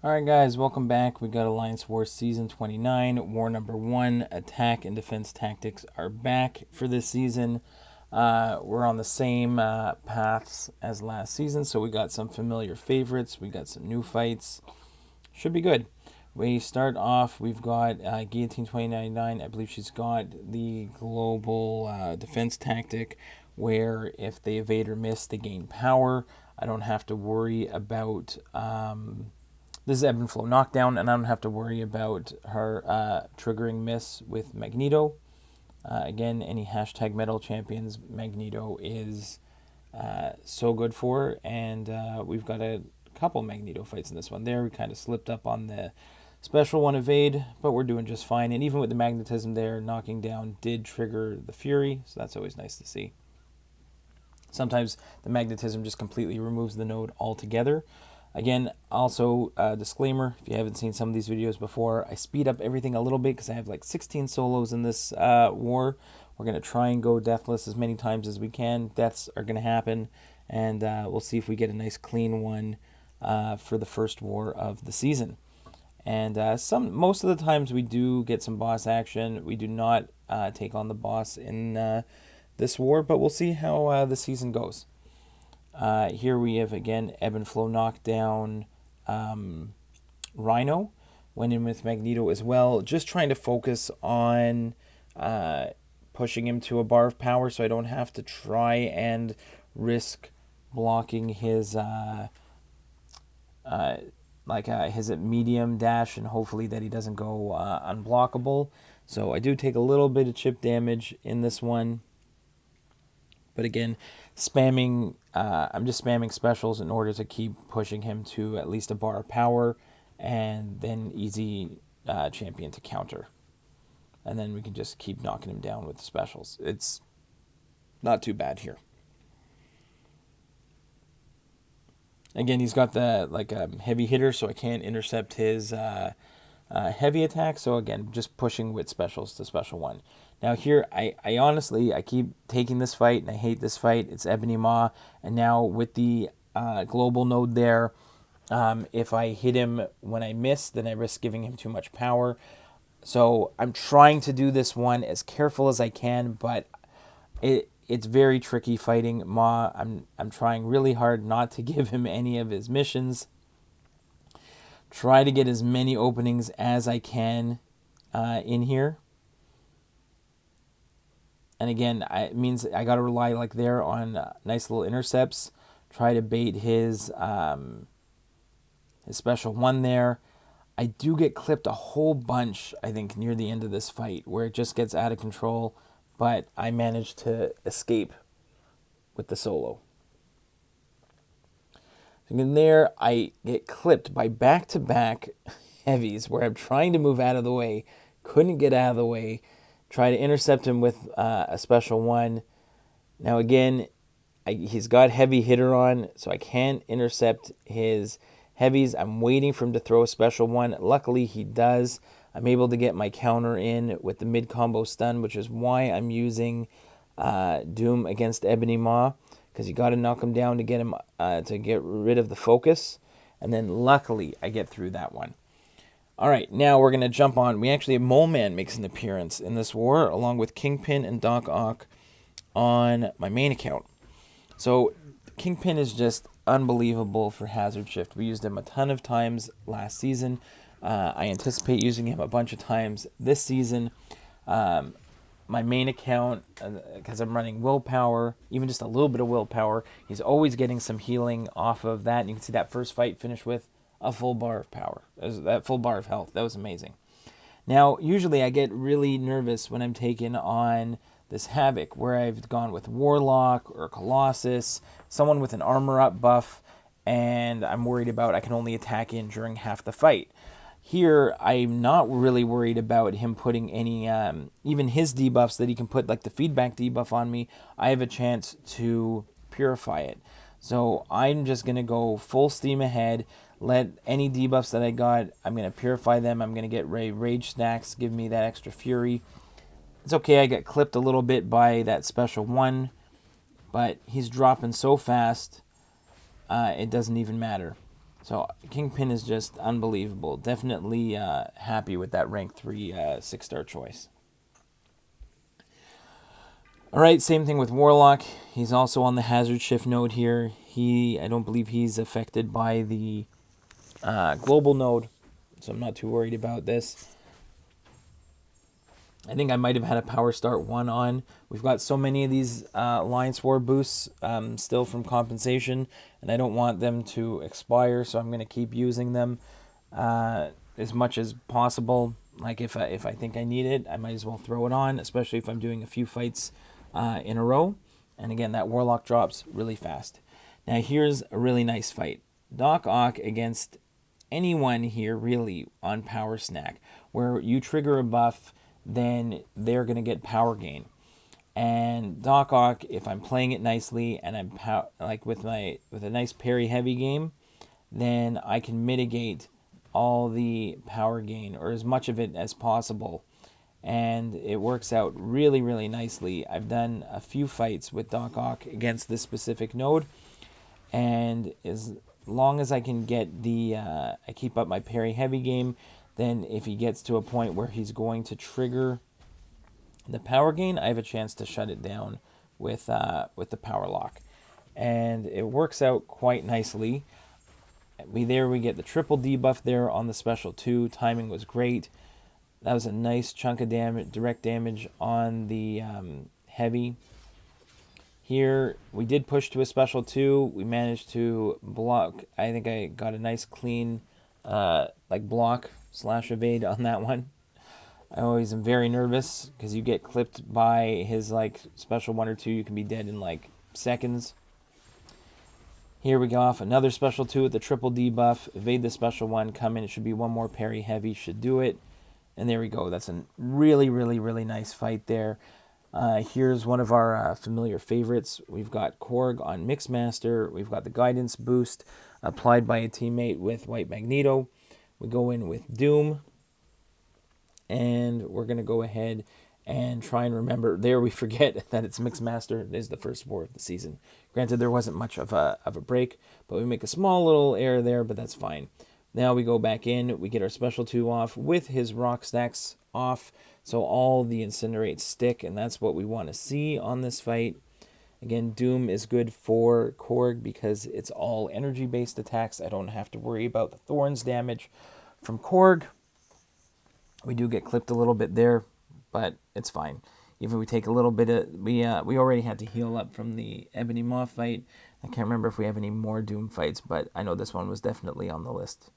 Alright guys, welcome back. We got Alliance War Season 29, War Number 1. Attack and defense tactics are back for this season. We're on the same paths as last season, so we got some familiar favorites. We got some new fights. Should be good. We start off, we've got Guillotine 2099. I believe she's got the global defense tactic where if they evade or miss, they gain power. I don't have to worry about... this is Ebb and Flow Knockdown, and I don't have to worry about her triggering miss with Magneto. Again, any hashtag Metal Champions, Magneto is so good for, and we've got a couple Magneto fights in this one there. We kind of slipped up on the special one evade, but we're doing just fine. And even with the magnetism there, knocking down did trigger the Fury, so that's always nice to see. Sometimes the magnetism just completely removes the node altogether. Again, also disclaimer, if you haven't seen some of these videos before, I speed up everything a little bit because I have like 16 solos in this war. We're going to try and go deathless as many times as we can. Deaths are going to happen, and we'll see if we get a nice clean one for the first war of the season. And most of the times we do get some boss action. We do not take on the boss in this war, but we'll see how the season goes. Here we have, again, Ebb and Flow Knockdown, Rhino. Went in with Magneto as well. Just trying to focus on pushing him to a bar of power so I don't have to try and risk blocking his his medium dash and hopefully that he doesn't go unblockable. So I do take a little bit of chip damage in this one. But again, I'm just spamming specials in order to keep pushing him to at least a bar of power, and then easy champion to counter. And then we can just keep knocking him down with the specials. It's not too bad here. Again, he's got the heavy hitter, so I can't intercept his heavy attack. So again, just pushing with specials to special one. Now here, I honestly, I keep taking this fight, and I hate this fight. It's Ebony Maw, and now with the global node there, if I hit him when I miss, then I risk giving him too much power. So I'm trying to do this one as careful as I can, but it's very tricky fighting Maw. I'm trying really hard not to give him any of his missions. Try to get as many openings as I can in here. And again, it means I got to rely like there on nice little intercepts. Try to bait his special one there. I do get clipped a whole bunch, I think, near the end of this fight where it just gets out of control. But I managed to escape with the solo. So in there, I get clipped by back-to-back heavies where I'm trying to move out of the way. Couldn't get out of the way. Try to intercept him with a special one. Now again, he's got heavy hitter on, so I can't intercept his heavies. I'm waiting for him to throw a special one. Luckily, he does. I'm able to get my counter in with the mid-combo stun, which is why I'm using Doom against Ebony Maw, because you got to knock him down to get him to get rid of the focus. And then luckily, I get through that one. All right, now we're going to jump on. We actually have Mole Man makes an appearance in this war, along with Kingpin and Doc Ock on my main account. So Kingpin is just unbelievable for Hazard Shift. We used him a ton of times last season. I anticipate using him a bunch of times this season. My main account, because I'm running willpower, even just a little bit of willpower, he's always getting some healing off of that. And you can see that first fight finish with a full bar of power, that full bar of health. That was amazing. Now, usually I get really nervous when I'm taking on this Havoc, where I've gone with Warlock or Colossus, someone with an armor up buff, and I'm worried about I can only attack in during half the fight. Here, I'm not really worried about him putting any, even his debuffs that he can put, like the feedback debuff on me. I have a chance to purify it. So I'm just going to go full steam ahead. Let any debuffs that I got, I'm going to purify them. I'm going to get rage stacks, give me that extra fury. It's okay, I got clipped a little bit by that special one, but he's dropping so fast, it doesn't even matter. So Kingpin is just unbelievable. Definitely happy with that rank 3 6-star choice. Alright, same thing with Warlock. He's also on the hazard shift node here. I don't believe he's affected by the global node, so I'm not too worried about this. I think I might have had a power start 1 on. We've got so many of these Alliance War boosts still from compensation, and I don't want them to expire, so I'm going to keep using them as much as possible. Like if I think I need it, I might as well throw it on, especially if I'm doing a few fights in a row. And again, that Warlock drops really fast. Now here's a really nice fight. Doc Ock against anyone here really on Power Snack, where you trigger a buff, then they're going to get power gain. And Doc Ock, if I'm playing it nicely and I'm like with a nice parry heavy game, then I can mitigate all the power gain, or as much of it as possible. And it works out really, really nicely. I've done a few fights with Doc Ock against this specific node, and as long as I can get I keep up my parry heavy game, then if he gets to a point where he's going to trigger the power gain, I have a chance to shut it down with the power lock. And it works out quite nicely. We get the triple debuff there on the special 2. Timing was great. That was a nice chunk of damage, direct damage on the heavy. Here, we did push to a special 2. We managed to block. I think I got a nice clean block / evade on that one. I always am very nervous because you get clipped by his special 1 or 2. You can be dead in seconds. Here we go off another special 2 with the triple debuff. Evade the special 1. Come in. It should be one more parry heavy. Should do it. And there we go. That's a really, really, really nice fight there. Here's one of our familiar favorites. We've got Korg on Mixmaster. We've got the guidance boost applied by a teammate with White Magneto. We go in with Doom. And we're going to go ahead and try and remember. There we forget that it's Mixmaster. It is the first war of the season. Granted, there wasn't much of a break, but we make a small little error there, but that's fine. Now we go back in. We get our special 2 off with his rock stacks off. So all the incinerates stick, and that's what we want to see on this fight. Again, Doom is good for Korg because it's all energy-based attacks. I don't have to worry about the Thorns damage from Korg. We do get clipped a little bit there, but it's fine. Even if we take a little bit of... We already had to heal up from the Ebony Maw fight. I can't remember if we have any more Doom fights, but I know this one was definitely on the list.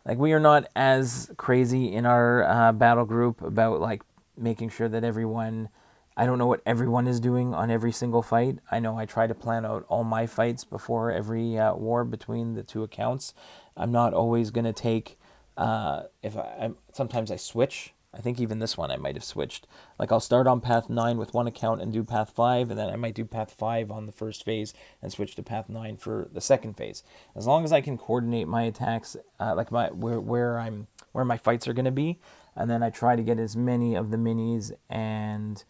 We are not as crazy in our battle group about making sure that everyone... I don't know what everyone is doing on every single fight. I know I try to plan out all my fights before every war between the 2 accounts. I'm not always going to take... sometimes I switch. I think even this one I might have switched. I'll start on path 9 with one account and do path 5, and then I might do path 5 on the first phase and switch to path 9 for the second phase. As long as I can coordinate my attacks, where my fights are going to be, and then I try to get as many of the minis and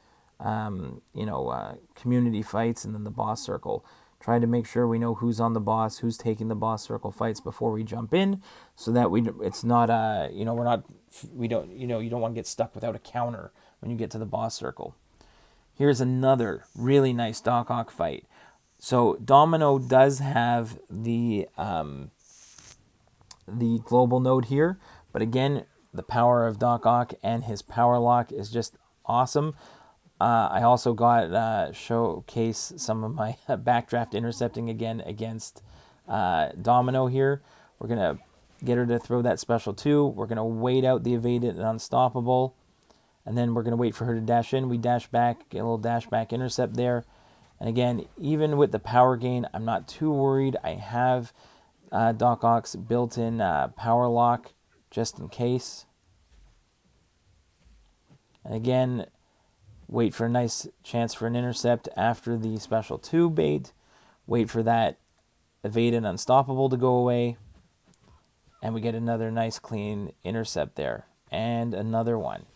community fights and then the boss circle. Try to make sure we know who's on the boss, who's taking the boss circle fights before we jump in, so that it's not you don't want to get stuck without a counter when you get to the boss circle. Here's another really nice Doc Ock fight. So Domino does have the global node here, but again, the power of Doc Ock and his power lock is just awesome. I also got showcase some of my backdraft intercepting again against Domino here. We're going to get her to throw that special 2. We're going to wait out the evaded and unstoppable. And then we're going to wait for her to dash in. We dash back, get a little dash back intercept there. And again, even with the power gain, I'm not too worried. I have Doc Ock's built-in power lock just in case. And again... wait for a nice chance for an intercept after the special 2 bait. Wait for that evade and unstoppable to go away. And we get another nice clean intercept there. And another one.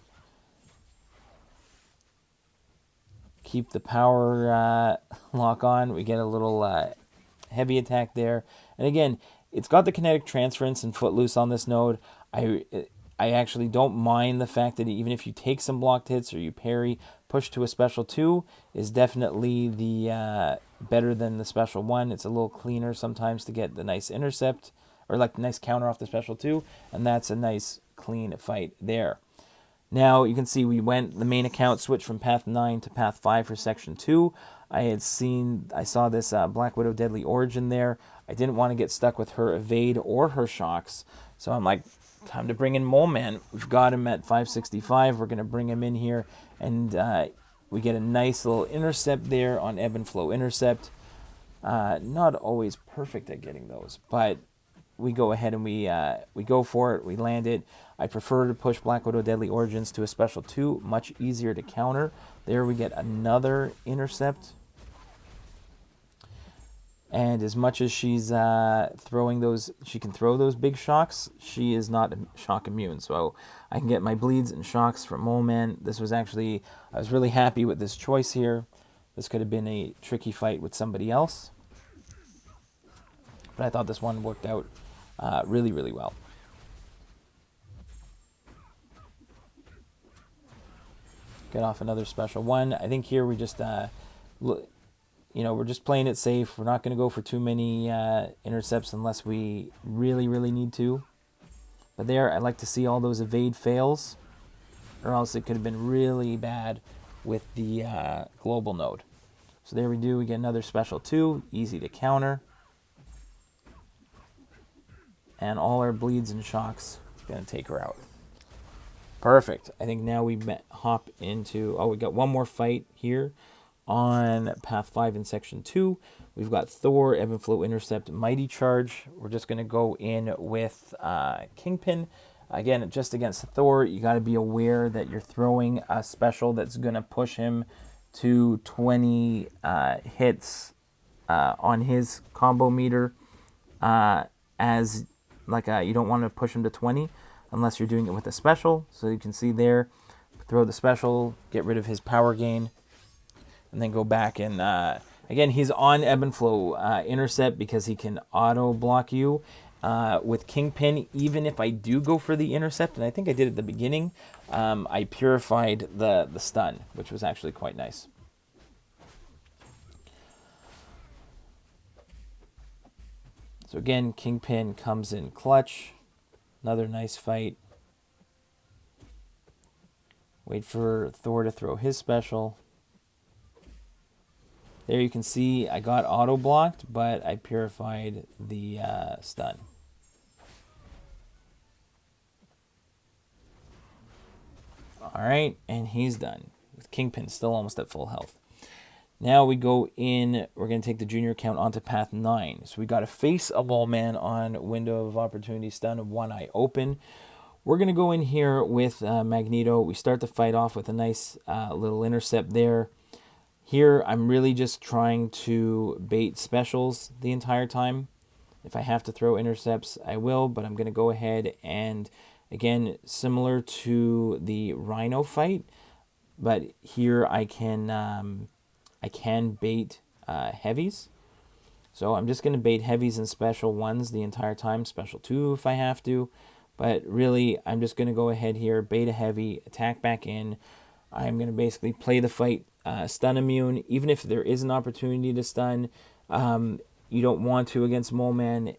Keep the power lock on. We get a little heavy attack there. And again, it's got the kinetic transference and footloose on this node. I actually don't mind the fact that even if you take some blocked hits or you parry, push to a special 2 is definitely the better than the special 1. It's a little cleaner sometimes to get the nice intercept, or like the nice counter off the special 2, and that's a nice clean fight there. Now you can see we went, the main account switched from path 9 to path 5 for section 2. I saw this Black Widow Deadly Origin there. I didn't want to get stuck with her evade or her shocks, so I'm like, time to bring in Mole Man. We've got him at 565. We're going to bring him in here, and we get a nice little intercept there on Ebb and Flow intercept. Not always perfect at getting those, but we go ahead and we go for it. We land it. I prefer to push Black Widow Deadly Origins to a special 2. Much easier to counter. There we get another intercept. And as much as she's throwing those, she can throw those big shocks, she is not shock immune. So I can get my bleeds and shocks from Mole Man. This was actually, I was really happy with this choice here. This could have been a tricky fight with somebody else, but I thought this one worked out really, really well. Get off another special 1. I think here we just, we're just playing it safe. We're not going to go for too many intercepts unless we really, really need to. But there, I'd like to see all those evade fails, or else it could have been really bad with the global node. So there we do. We get another special 2, easy to counter. And all our bleeds and shocks going to take her out. Perfect. I think now we hop into, we got one more fight here on path 5 in section 2. We've got Thor, Ebb and Flow Intercept, Mighty Charge. We're just going to go in with Kingpin. Again, just against Thor, you got to be aware that you're throwing a special that's going to push him to 20 hits on his combo meter. You don't want to push him to 20 unless you're doing it with a special. So you can see there, throw the special, get rid of his power gain, and then go back and, again, he's on Ebb and Flow Intercept because he can auto-block you. With Kingpin, even if I do go for the intercept, and I think I did at the beginning, I purified the stun, which was actually quite nice. So again, Kingpin comes in clutch. Another nice fight. Wait for Thor to throw his special. There you can see I got auto-blocked, but I purified the stun. Alright, and he's done. With Kingpin still almost at full health. Now we go in, we're going to take the junior account onto path 9. So we got to face a Mole Man on Window of Opportunity stun, one eye open. We're going to go in here with Magneto. We start the fight off with a nice little intercept there. Here, I'm really just trying to bait specials the entire time. If I have to throw intercepts, I will, but I'm going to go ahead and, again, similar to the Rhino fight, but here I can bait heavies. So I'm just going to bait heavies and special 1s the entire time, special 2 if I have to. But really, I'm just going to go ahead here, bait a heavy, attack back in. I'm going to basically play the fight stun immune. Even if there is an opportunity to stun, you don't want to against Mole Man.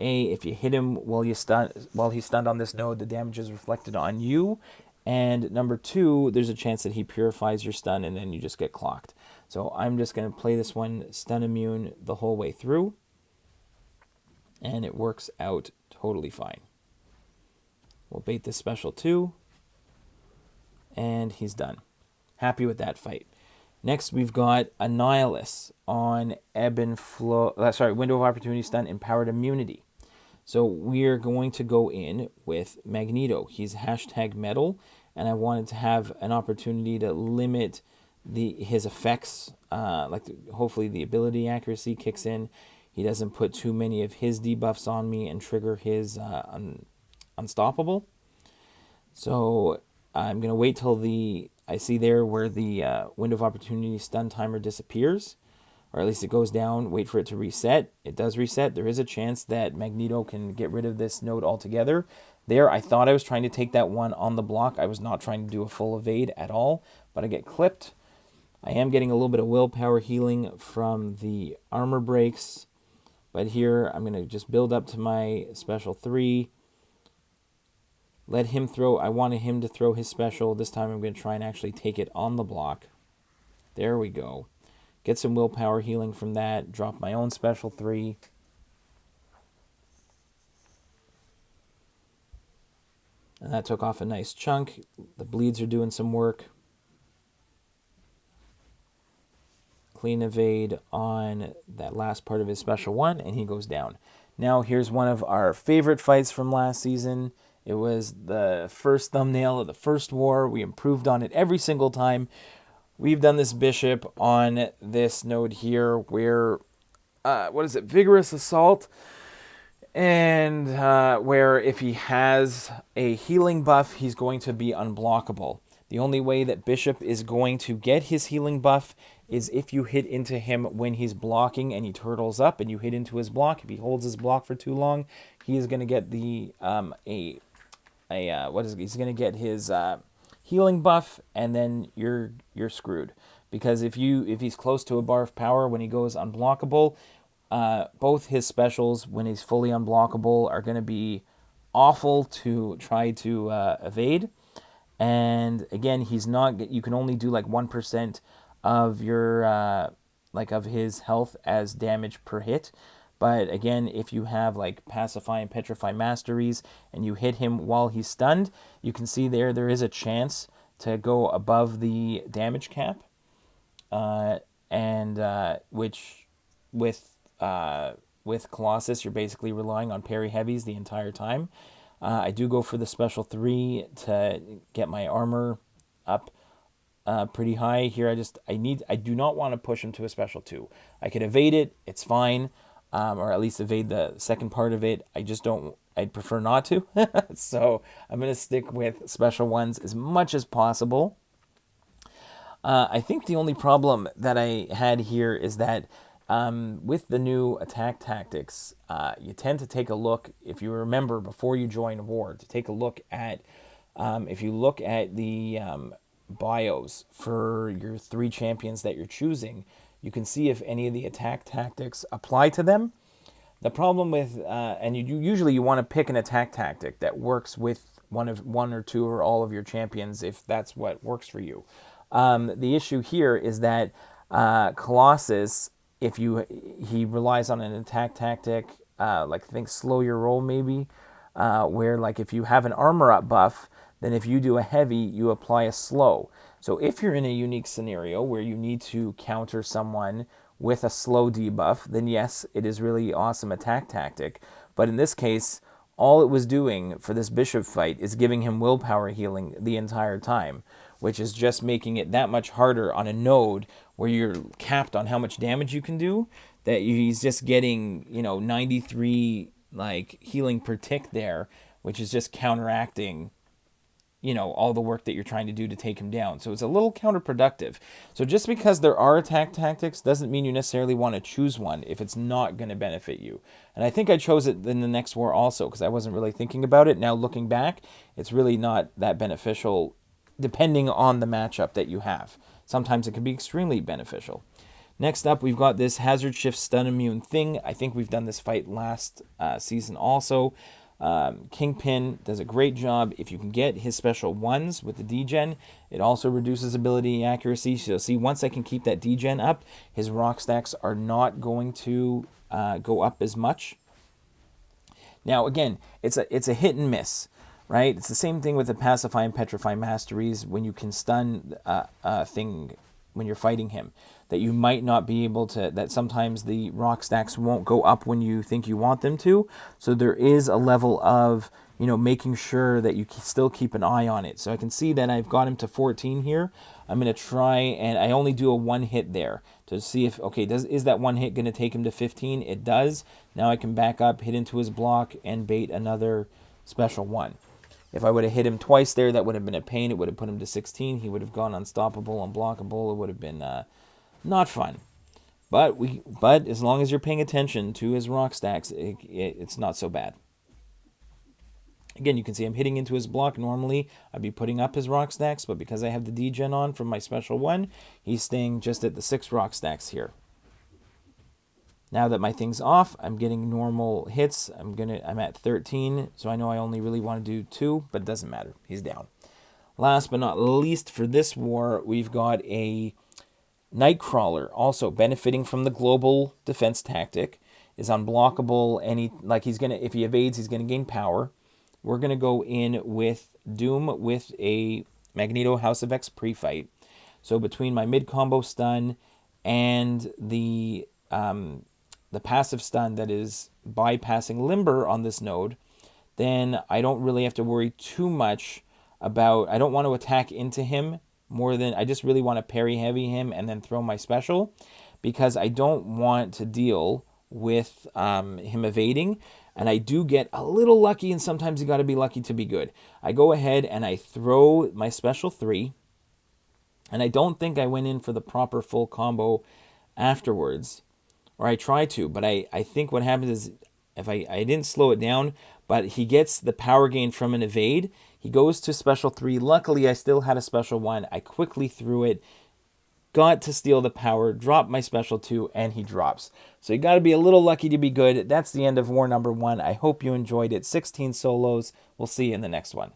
If you hit him while he's stunned on this node, the damage is reflected on you. And number 2, there's a chance that he purifies your stun and then you just get clocked. So I'm just going to play this one stun immune the whole way through. And it works out totally fine. We'll bait this special 2. And he's done. Happy with that fight. Next, we've got Annihilus on Ebb and Flow. Window of Opportunity stun, Empowered Immunity. So we're going to go in with Magneto. He's #metal, and I wanted to have an opportunity to limit his effects. Hopefully the ability accuracy kicks in. He doesn't put too many of his debuffs on me and trigger his unstoppable. So I'm going to wait till I see there where the Window of Opportunity stun timer disappears. or at least it goes down, wait for it to reset. It does reset. There is a chance that Magneto can get rid of this node altogether. There, I thought I was trying to take that one on the block. I was not trying to do a full evade at all, but I get clipped. I am getting a little bit of willpower healing from the armor breaks, but here I'm going to just build up to my special 3. Let him throw. I wanted him to throw his special. This time I'm going to try and actually take it on the block. There we go. Get some willpower healing from that. Drop my own special 3. And that took off a nice chunk. The bleeds are doing some work. Clean evade on that last part of his special 1, and he goes down. Now here's one of our favorite fights from last season. It was the first thumbnail of the first war. We improved on it every single time. We've done this bishop on this node here where, Vigorous Assault. And where if he has a healing buff, he's going to be unblockable. The only way that Bishop is going to get his healing buff is if you hit into him when he's blocking and he turtles up and you hit into his block. If he holds his block for too long, he is going to get the he's going to get his healing buff, and then you're screwed. Because if he's close to a bar of power when he goes unblockable, both his specials when he's fully unblockable are going to be awful to try to evade. And again, he's not. You can only do like 1% of your of his health as damage per hit. But again, if you have like Pacify and Petrify Masteries and you hit him while he's stunned, you can see there is a chance to go above the damage cap. Which with Colossus, you're basically relying on parry heavies the entire time. I do go for the special 3 to get my armor up pretty high here. I do not want to push him to a special 2. I could evade it, it's fine, or at least evade the second part of it. I'd prefer not to. So I'm going to stick with special 1s as much as possible. I think the only problem that I had here is that with the new attack tactics, you tend to take a look, if you remember before you join a war, to take a look at, if you look at the bios for your 3 champions that you're choosing, you can see if any of the attack tactics apply to them. The problem with, and usually you want to pick an attack tactic that works with one or two or all of your champions if that's what works for you. The issue here is that Colossus, he relies on an attack tactic, think slow your roll maybe, where like if you have an armor up buff, then if you do a heavy, you apply a slow. So if you're in a unique scenario where you need to counter someone with a slow debuff, then yes, it is really awesome attack tactic. But in this case, all it was doing for this bishop fight is giving him willpower healing the entire time, which is just making it that much harder on a node where you're capped on how much damage you can do, that he's just getting, 93 healing per tick there, which is just counteracting, all the work that you're trying to do to take him down. So it's a little counterproductive. So just because there are attack tactics doesn't mean you necessarily want to choose one if it's not going to benefit you. And I think I chose it in the next war also because I wasn't really thinking about it. Now looking back, it's really not that beneficial depending on the matchup that you have. Sometimes it can be extremely beneficial. Next up, we've got this Hazard Shift Stun Immune thing. I think we've done this fight last season also. Kingpin does a great job. If you can get his special 1s with the degen, it also reduces ability accuracy. So you'll see once I can keep that degen up, his rock stacks are not going to go up as much. Now again, it's a hit and miss, right? It's the same thing with the Pacify and Petrify Masteries when you can stun a thing when you're fighting him, that you might not be able to, that sometimes the rock stacks won't go up when you think you want them to. So there is a level of, making sure that you still keep an eye on it. So I can see that I've got him to 14 here. I'm going to try, and I only do a 1 hit there to see if, is that 1 hit going to take him to 15? It does. Now I can back up, hit into his block, and bait another special 1. If I would have hit him twice there, that would have been a pain. It would have put him to 16. He would have gone unstoppable, unblockable. It would have been not fun. But as long as you're paying attention to his rock stacks, it's not so bad. Again, you can see I'm hitting into his block. Normally, I'd be putting up his rock stacks, but because I have the degen on from my special one, he's staying just at the 6 rock stacks here. Now that my thing's off, I'm getting normal hits. I'm at 13, so I know I only really want to do 2, but it doesn't matter. He's down. Last but not least for this war, we've got a Nightcrawler, also benefiting from the global defense tactic, is unblockable. If he evades, he's gonna gain power. We're gonna go in with Doom with a Magneto House of X pre-fight. So between my mid combo stun and the passive stun that is bypassing Limber on this node, then I don't really have to worry too much about, I don't want to attack into him more than, I just really want to parry heavy him and then throw my special, because I don't want to deal with him evading. And I do get a little lucky, and sometimes you got to be lucky to be good. I go ahead and I throw my special 3, and I don't think I went in for the proper full combo afterwards, or I try to, but I think what happens is, if I didn't slow it down, but he gets the power gain from an evade. He goes to special 3. Luckily, I still had a special 1. I quickly threw it, got to steal the power, dropped my special 2, and he drops. So you got to be a little lucky to be good. That's the end of war number 1. I hope you enjoyed it. 16 solos. We'll see you in the next one.